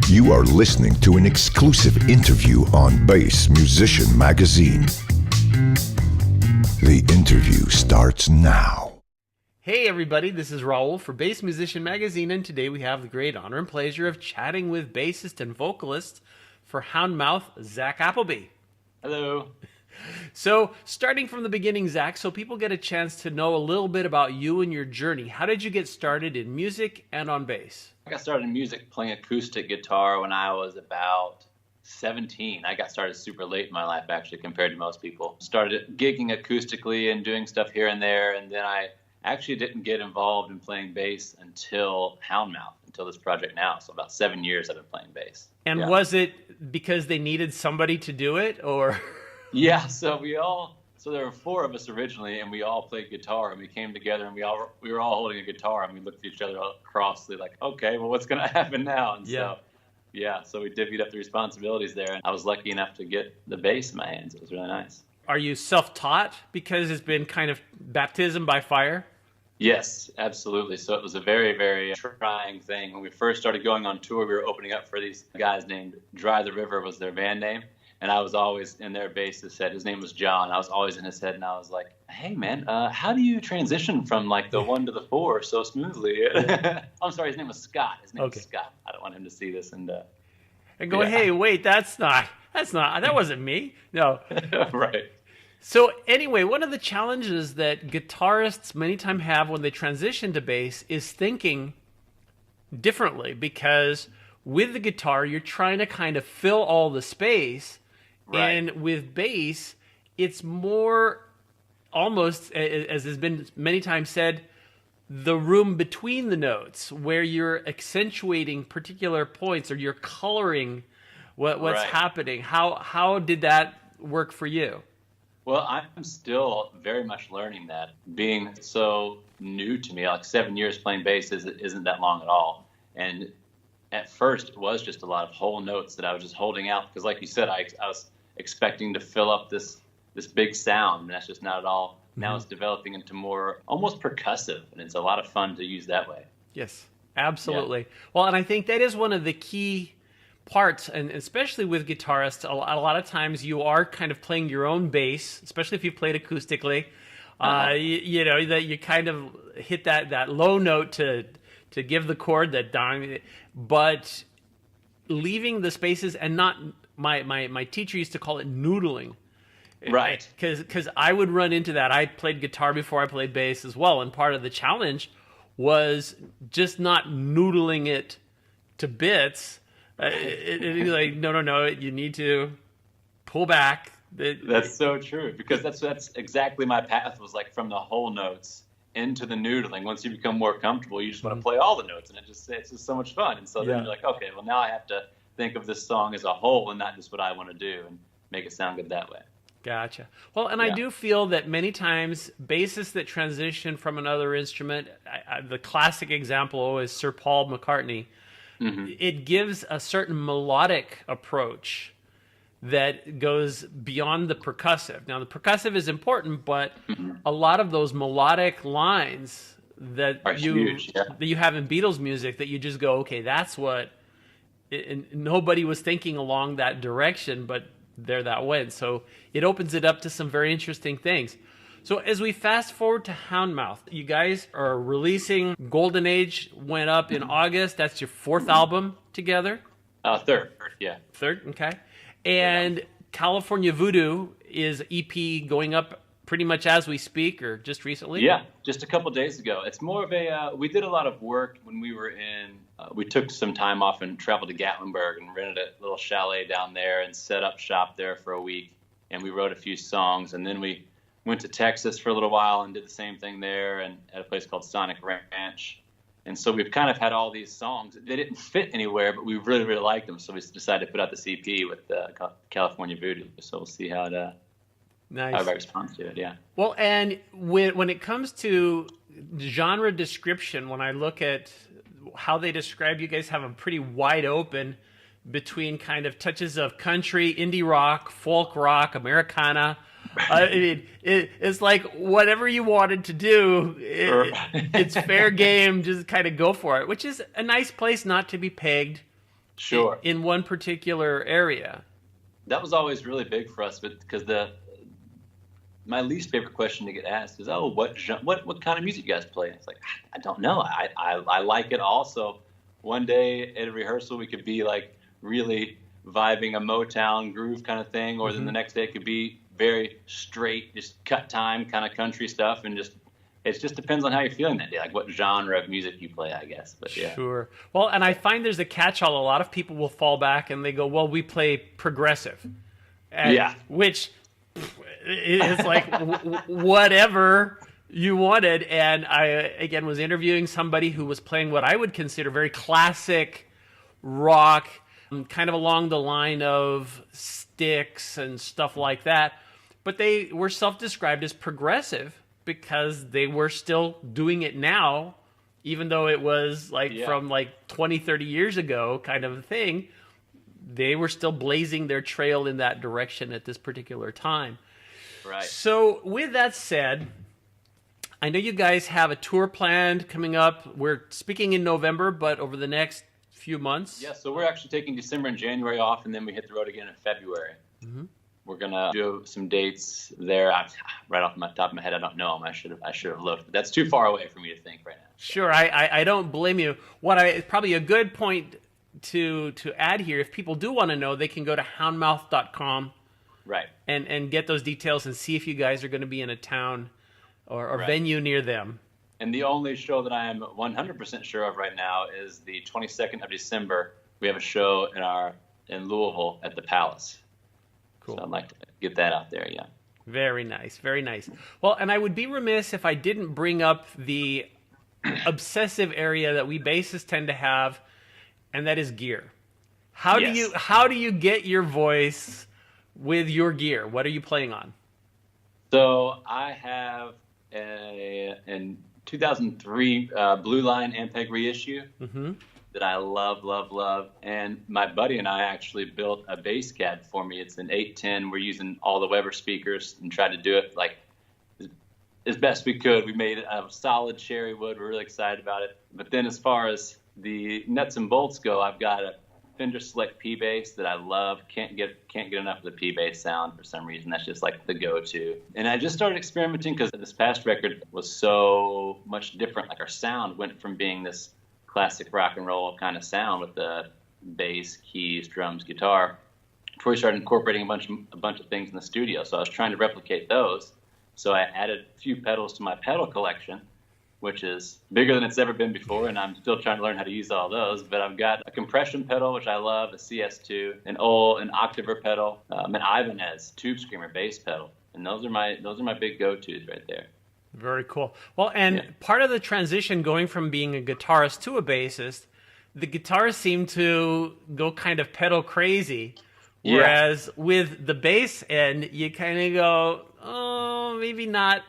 You are listening to an exclusive interview on Bass Musician Magazine. The interview starts now. Hey everybody, this is Raul for Bass Musician Magazine, and today we have the great honor and pleasure of chatting with bassist and vocalist for Houndmouth, Zak Appleby. Hello. So, starting from the beginning, Zak, so people get a chance to know a little bit about you and your journey. How did you get started in music and on bass? I got started in music playing acoustic guitar when I was about 17. I got started super late in my life, actually, compared to most people. Started gigging acoustically and doing stuff here and there, and then I actually didn't get involved in playing bass until Houndmouth, until this project now. So about 7 years I've been playing bass. And was it because they needed somebody to do it, or? Yeah, so there were four of us originally, and we all played guitar, and we came together, and we were all holding a guitar, and we looked at each other crossly like, okay, well, what's going to happen now? And so we divvied up the responsibilities there, and I was lucky enough to get the bass in my hands. It was really nice. Are you self-taught because it's been kind of baptism by fire? Yes, absolutely. So it was a very, very trying thing. When we first started going on tour, we were opening up for these guys named Dry the River was their band name. And I was always in their bassist head. His name was John. I was always in his head, and I was like, hey, man, how do you transition from like the 1 to the 4 so smoothly? I'm sorry, his name was Scott. His name was Scott. I don't want him to see this. And go, hey, wait, that wasn't me. No. Right. So anyway, one of the challenges that guitarists many times have when they transition to bass is thinking differently, because with the guitar, you're trying to kind of fill all the space. Right. And with bass, it's more almost, as has been many times said, the room between the notes where you're accentuating particular points or you're coloring what's happening. How did that work for you? Well, I'm still very much learning that. Being so new to me, like 7 years playing bass isn't that long at all. And at first, it was just a lot of whole notes that I was just holding out. Because like you said, I was expecting to fill up this big sound, and that's just not at all. Mm-hmm. Now it's developing into more almost percussive, and it's a lot of fun to use that way. Yes, absolutely. Yeah. Well, and I think that is one of the key parts, and especially with guitarists, a lot of times you are kind of playing your own bass, especially if you played acoustically. You know, that you kind of hit that low note to give the chord that dime, but leaving the spaces and not, my teacher used to call it noodling. Right. Because I would run into that. I played guitar before I played bass as well, and part of the challenge was just not noodling it to bits. Like, no, you need to pull back. That's so true, because that's exactly my path was like, from the whole notes into the noodling. Once you become more comfortable, you just want to play all the notes, and it's just so much fun. And so then you're like, okay, well, now I have to think of this song as a whole and not just what I want to do, and make it sound good that way. Gotcha. Well, and I do feel that many times bassists that transition from another instrument, the classic example is Sir Paul McCartney. Mm-hmm. It gives a certain melodic approach that goes beyond the percussive. Now, the percussive is important, but a lot of those melodic lines that you have in Beatles music, that you just go, okay, that's what. And nobody was thinking along that direction, but there that went. So it opens it up to some very interesting things. So as we fast forward to Houndmouth, you guys are releasing Golden Age, went up in August. That's your fourth album together? Third, yeah. Third, okay. And California Voodoo is EP going up pretty much as we speak, or just recently? Yeah, just a couple days ago. It's more of a, we did a lot of work when we were we took some time off and traveled to Gatlinburg and rented a little chalet down there and set up shop there for a week. And we wrote a few songs, and then we went to Texas for a little while and did the same thing there, and at a place called Sonic Ranch. And so we've kind of had all these songs. They didn't fit anywhere, but we really, really liked them. So we decided to put out the EP with California Voodoo. So we'll see how how everybody responds to it, yeah. Well, and when it comes to genre description, when I look at how they describe, you guys have a pretty wide open between kind of touches of country, indie rock, folk rock, Americana. I mean, it's like whatever you wanted to do, it's fair game. Just kind of go for it, which is a nice place not to be pegged Sure. in one particular area? That was always really big for us, but because my least favorite question to get asked is, "Oh, what kind of music you guys play?" It's like, I don't know. I like it all. So one day at a rehearsal, we could be like really vibing a Motown groove kind of thing, or then the next day it could be very straight, just cut time kind of country stuff, and it just depends on how you're feeling that day, like what genre of music you play, I guess. But yeah. Sure. Well, and I find there's a catch-all. A lot of people will fall back and they go, "Well, we play progressive," which is like whatever you wanted. And I again was interviewing somebody who was playing what I would consider very classic rock, kind of along the line of Styx and stuff like that, but they were self-described as progressive because they were still doing it now, even though it was from 20, 30 years ago kind of a thing. They were still blazing their trail in that direction at this particular time. Right. So with that said, I know you guys have a tour planned coming up. We're speaking in November, but over the next few months. Yeah, so we're actually taking December and January off, and then we hit the road again in February. We're gonna do some dates there. Right off the top of my head, I don't know them. I should have looked. But that's too far away for me to think right now. Sure, I don't blame you. Probably a good point to add here. If people do want to know, they can go to houndmouth.com. Right. And get those details and see if you guys are going to be in a town or venue near them. And the only show that I am 100% sure of right now is the 22nd of December. We have a show in Louisville at the Palace. Cool. So I'd like to get that out there, yeah. Very nice, very nice. Well, and I would be remiss if I didn't bring up the obsessive area that we bassists tend to have, and that is gear. How do you get your voice with your gear? What are you playing on? So I have in 2003 Blue Line Ampeg reissue that I love. And my buddy and I actually built a bass cab for me. It's an 810. We're using all the Weber speakers and tried to do it like as best we could. We made it out of solid cherry wood. We're really excited about it. But then as far as the nuts and bolts go, I've got a Fender Select P bass that I love. Can't get enough of the P bass sound for some reason. That's just like the go-to. And I just started experimenting because this past record was so much different. Like our sound went from being this classic rock and roll kind of sound with the bass, keys, drums, guitar, before we started incorporating a bunch of things in the studio. So I was trying to replicate those. So I added a few pedals to my pedal collection, which is bigger than it's ever been before, and I'm still trying to learn how to use all those. But I've got a compression pedal, which I love, a CS2, an Octaver pedal, an Ibanez tube screamer bass pedal, and those are my big go-tos right there. Very cool. Well, and part of the transition going from being a guitarist to a bassist, the guitars seem to go kind of pedal crazy, whereas with the bass end, you kind of go, oh, maybe not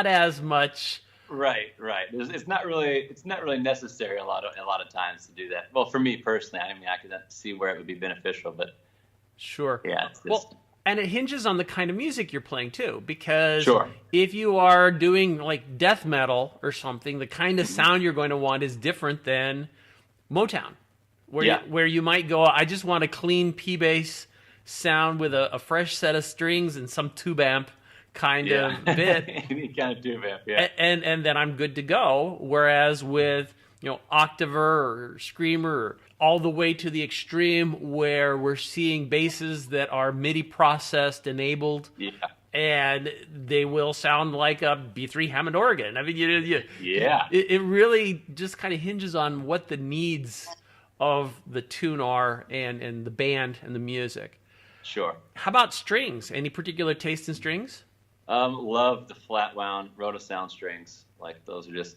as much. Right. It's not really necessary a lot of times to do that. Well, for me personally, I mean, I could see where it would be beneficial, but sure. Yeah. It's just... Well, and it hinges on the kind of music you're playing too, because sure. If you are doing like death metal or something, the kind of sound you're going to want is different than Motown, where you might go, I just want a clean P bass sound with a fresh set of strings and some tube amp kind of bit. Any kind of tube amp, yeah. And then I'm good to go. Whereas with Octaver or Screamer, all the way to the extreme where we're seeing basses that are MIDI processed, enabled, and they will sound like a B3 Hammond organ. I mean, it really just kind of hinges on what the needs of the tune are and the band and the music. Sure. How about strings? Any particular taste in strings? Love the flat wound Rotosound strings. Like those are just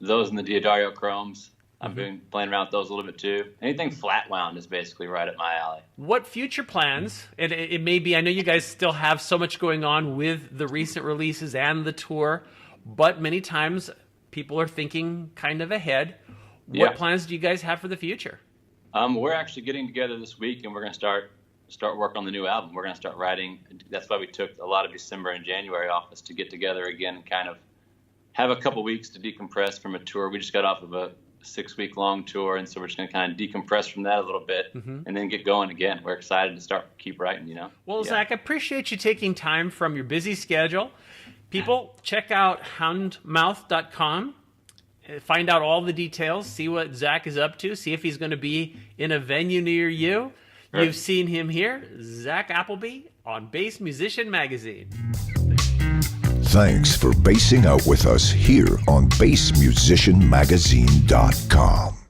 those and the Diodario Chromes. I've been playing around with those a little bit too. Anything flat wound is basically right up my alley. What future plans? And it may be, I know you guys still have so much going on with the recent releases and the tour, but many times people are thinking kind of ahead. What plans do you guys have for the future? We're actually getting together this week, and we're going to start work on the new album. We're going to start writing. That's why we took a lot of December and January off, is to get together again and kind of have a couple weeks to decompress from a tour. We just got off of a 6-week long tour, and so we're just going to kind of decompress from that a little bit and then get going again. We're excited to keep writing, you know. Well, Zach, I appreciate you taking time from your busy schedule. People, check out houndmouth.com. Find out all the details, see what Zach is up to, see if he's going to be in a venue near you. Sure. You've seen him here, Zak Appleby on Bass Musician Magazine. Thanks for bassing out with us here on bassmusicianmagazine.com.